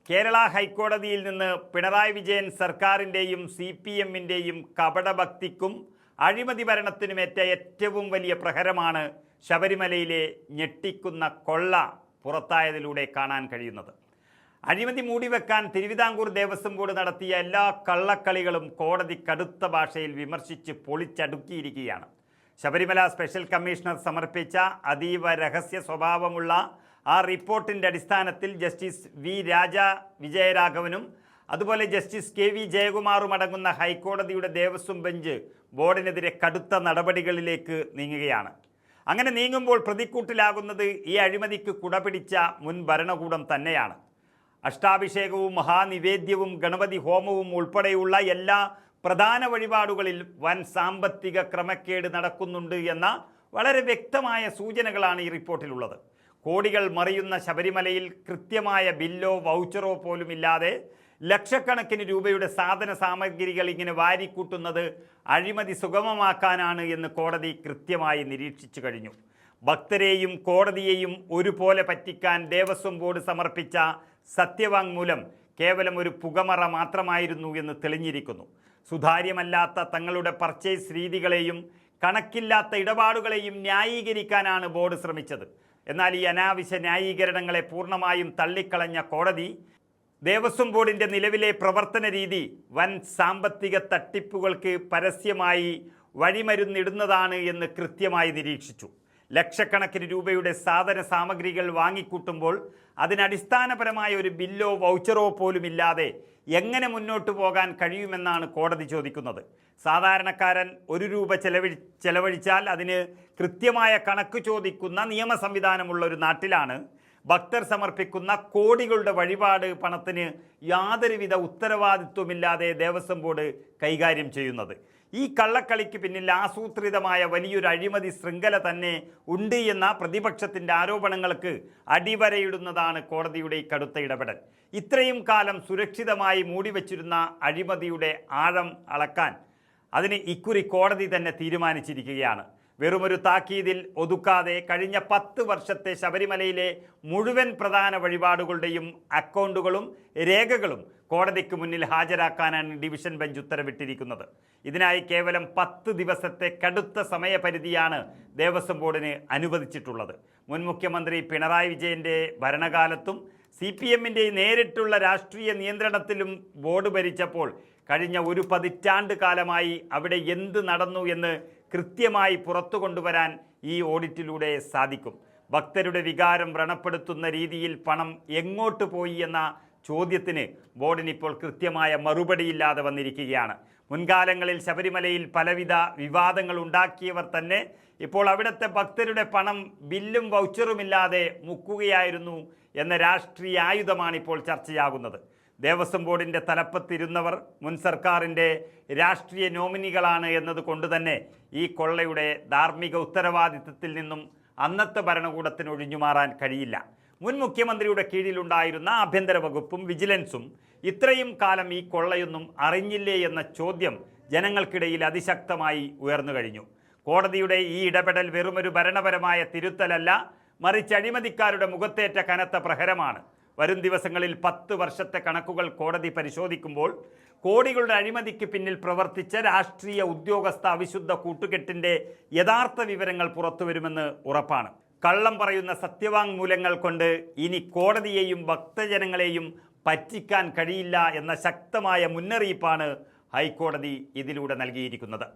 കേരള ഹൈക്കോടതിയിൽ നിന്ന് പിണറായി വിജയൻ സർക്കാരിൻ്റെയും CPM-ൻ്റെയും കപടഭക്തിക്കും അഴിമതി ഭരണത്തിനുമേറ്റ ഏറ്റവും വലിയ പ്രഹരമാണ് ശബരിമലയിലെ ഞെട്ടിക്കുന്ന കൊള്ള പുറത്തായതിലൂടെ കാണാൻ കഴിയുന്നത്. അഴിമതി മൂടിവെക്കാൻ തിരുവിതാംകൂർ ദേവസ്വം ബോർഡ് നടത്തിയ എല്ലാ കള്ളക്കളികളും കോടതി കടുത്ത ഭാഷയിൽ വിമർശിച്ച് പൊളിച്ചടുക്കിയിരിക്കുകയാണ്. ശബരിമല സ്പെഷ്യൽ കമ്മീഷണർ സമർപ്പിച്ച അതീവ രഹസ്യ സ്വഭാവമുള്ള ആ റിപ്പോർട്ടിൻ്റെ അടിസ്ഥാനത്തിൽ ജസ്റ്റിസ് വി രാജ വിജയരാഘവനും അതുപോലെ ജസ്റ്റിസ് KV ജയകുമാറും അടങ്ങുന്ന ഹൈക്കോടതിയുടെ ദേവസ്വം ബെഞ്ച് ബോർഡിനെതിരെ കടുത്ത നടപടികളിലേക്ക് നീങ്ങുകയാണ്. അങ്ങനെ നീങ്ങുമ്പോൾ പ്രതിക്കൂട്ടിലാകുന്നത് ഈ അഴിമതിക്ക് കുടപിടിച്ച മുൻ ഭരണകൂടം തന്നെയാണ്. അഷ്ടാഭിഷേകവും മഹാനിവേദ്യവും ഗണപതി ഹോമവും ഉൾപ്പെടെയുള്ള എല്ലാ പ്രധാന വഴിപാടുകളിൽ വൻ സാമ്പത്തിക ക്രമക്കേട് നടക്കുന്നുണ്ട് എന്ന വളരെ വ്യക്തമായ സൂചനകളാണ് ഈ റിപ്പോർട്ടിലുള്ളത്. കോടികൾ മറിയുന്ന ശബരിമലയിൽ കൃത്യമായ ബില്ലോ വൗച്ചറോ പോലുമില്ലാതെ ലക്ഷക്കണക്കിന് രൂപയുടെ സാധന സാമഗ്രികൾ ഇങ്ങനെ വാരിക്കൂട്ടുന്നത് അഴിമതി സുഗമമാക്കാനാണ് എന്ന് കോടതി കൃത്യമായി നിരീക്ഷിച്ചു കഴിഞ്ഞു. ഭക്തരെയും കോടതിയെയും ഒരുപോലെ പറ്റിക്കാൻ ദേവസ്വം ബോർഡ് സമർപ്പിച്ച സത്യവാങ്മൂലം കേവലം ഒരു പുകമറ മാത്രമായിരുന്നു എന്ന് തെളിഞ്ഞിരിക്കുന്നു. സുതാര്യമല്ലാത്ത തങ്ങളുടെ പർച്ചേസ് രീതികളെയും കണക്കില്ലാത്ത ഇടപാടുകളെയും ന്യായീകരിക്കാനാണ് ബോർഡ് ശ്രമിച്ചത്. എന്നാൽ ഈ അനാവശ്യ ന്യായീകരണങ്ങളെ പൂർണ്ണമായും തള്ളിക്കളഞ്ഞ കോടതി ദേവസ്വം ബോർഡിൻ്റെ നിലവിലെ പ്രവർത്തന രീതി വൻ സാമ്പത്തിക തട്ടിപ്പുകൾക്ക് പരസ്യമായി വഴിമരുന്നിടുന്നതാണ് എന്ന് കൃത്യമായി നിരീക്ഷിച്ചു. ലക്ഷക്കണക്കിന് രൂപയുടെ സാധന സാമഗ്രികൾ വാങ്ങിക്കൂട്ടുമ്പോൾ അതിനടിസ്ഥാനപരമായ ഒരു ബില്ലോ വൗച്ചറോ പോലുമില്ലാതെ എങ്ങനെ മുന്നോട്ട് പോകാൻ കഴിയുമെന്നാണ് കോടതി ചോദിക്കുന്നത്. സാധാരണക്കാരൻ ₹1 ചെലവഴിച്ചാൽ അതിന് കൃത്യമായ കണക്ക് ചോദിക്കുന്ന നിയമ സംവിധാനമുള്ള ഒരു നാട്ടിലാണ് ഭക്തർ സമർപ്പിക്കുന്ന കോടികളുടെ വഴിപാട് പണത്തിന് യാതൊരുവിധ ഉത്തരവാദിത്വമില്ലാതെ ദേവസ്വം ബോർഡ് കൈകാര്യം ചെയ്യുന്നത്. ഈ കള്ളക്കളിക്ക് പിന്നിൽ ആസൂത്രിതമായ വലിയൊരു അഴിമതി ശൃംഖല തന്നെ ഉണ്ട് എന്ന പ്രതിപക്ഷത്തിൻ്റെ ആരോപണങ്ങൾക്ക് അടിവരയിടുന്നതാണ് കോടതിയുടെ ഈ കടുത്ത ഇടപെടൽ. ഇത്രയും കാലം സുരക്ഷിതമായി മൂടിവെച്ചിരുന്ന അഴിമതിയുടെ ആഴം അളക്കാൻ അതിന് ഇക്കുറി കോടതി തന്നെ തീരുമാനിച്ചിരിക്കുകയാണ്. വെറുമൊരു താക്കീതിൽ ഒതുക്കാതെ കഴിഞ്ഞ 10 വർഷത്തെ ശബരിമലയിലെ മുഴുവൻ പ്രധാന വഴിപാടുകളുടെയും അക്കൗണ്ടുകളും രേഖകളും കോടതിക്ക് മുന്നിൽ ഹാജരാക്കാനാണ് ഡിവിഷൻ ബെഞ്ച് ഉത്തരവിട്ടിരിക്കുന്നത്. ഇതിനായി കേവലം 10 ദിവസത്തെ കടുത്ത സമയപരിധിയാണ് ദേവസ്വം ബോർഡിന് അനുവദിച്ചിട്ടുള്ളത്. മുൻ മുഖ്യമന്ത്രി പിണറായി വിജയൻ്റെ ഭരണകാലത്തും CPM-ൻ്റെ നേരിട്ടുള്ള രാഷ്ട്രീയ നിയന്ത്രണത്തിലും ബോർഡ് ഭരിച്ചപ്പോൾ കഴിഞ്ഞ ഒരു പതിറ്റാണ്ട് കാലമായി അവിടെ എന്ത് നടന്നു എന്ന് കൃത്യമായി പുറത്തു കൊണ്ടുവരാൻ ഈ ഓഡിറ്റിലൂടെ സാധിക്കും. ഭക്തരുടെ വികാരം വ്രണപ്പെടുത്തുന്ന രീതിയിൽ പണം എങ്ങോട്ട് പോയി എന്ന ചോദ്യത്തിന് ബോർഡിനിപ്പോൾ കൃത്യമായ മറുപടിയില്ലാതെ വന്നിരിക്കുകയാണ്. മുൻകാലങ്ങളിൽ ശബരിമലയിൽ പലവിധ വിവാദങ്ങൾ ഉണ്ടാക്കിയവർ തന്നെ ഇപ്പോൾ അവിടുത്തെ ഭക്തരുടെ പണം ബില്ലും വൗച്ചറുമില്ലാതെ മുക്കുകയായിരുന്നു എന്ന രാഷ്ട്രീയ ആയുധമാണ് ഇപ്പോൾ ചർച്ചയാകുന്നത്. ദേവസ്വം ബോർഡിൻ്റെ തലപ്പത്തിരുന്നവർ മുൻ സർക്കാരിൻ്റെ രാഷ്ട്രീയ നോമിനികളാണ് എന്നതുകൊണ്ട് തന്നെ ഈ കൊള്ളയുടെ ധാർമ്മിക ഉത്തരവാദിത്തത്തിൽ നിന്നും അന്നത്തെ ഭരണകൂടത്തിന് ഒഴിഞ്ഞുമാറാൻ കഴിയില്ല. മുൻ മുഖ്യമന്ത്രിയുടെ കീഴിലുണ്ടായിരുന്ന ആഭ്യന്തര വകുപ്പും വിജിലൻസും ഇത്രയും കാലം ഈ കൊള്ളയൊന്നും അറിഞ്ഞില്ലേ എന്ന ചോദ്യം ജനങ്ങൾക്കിടയിൽ അതിശക്തമായി ഉയർന്നു കഴിഞ്ഞു. കോടതിയുടെ ഈ ഇടപെടൽ വെറുമൊരു ഭരണപരമായ തിരുത്തലല്ല, മറിച്ച് അഴിമതിക്കാരുടെ മുഖത്തേറ്റ കനത്ത പ്രഹരമാണ്. വരും ദിവസങ്ങളിൽ 10 വർഷത്തെ കണക്കുകൾ കോടതി പരിശോധിക്കുമ്പോൾ കോടികളുടെ അഴിമതിക്ക് പിന്നിൽ പ്രവർത്തിച്ച രാഷ്ട്രീയ ഉദ്യോഗസ്ഥ അവിശുദ്ധ കൂട്ടുകെട്ടിൻ്റെ യഥാർത്ഥ വിവരങ്ങൾ പുറത്തുവരുമെന്ന് ഉറപ്പാണ്. കള്ളം പറയുന്ന സത്യവാങ്മൂലങ്ങൾ കൊണ്ട് ഇനി കോടതിയെയും ഭക്തജനങ്ങളെയും പറ്റിക്കാൻ കഴിയില്ല എന്ന ശക്തമായ മുന്നറിയിപ്പാണ് ഹൈക്കോടതി ഇതിലൂടെ നൽകിയിരിക്കുന്നത്.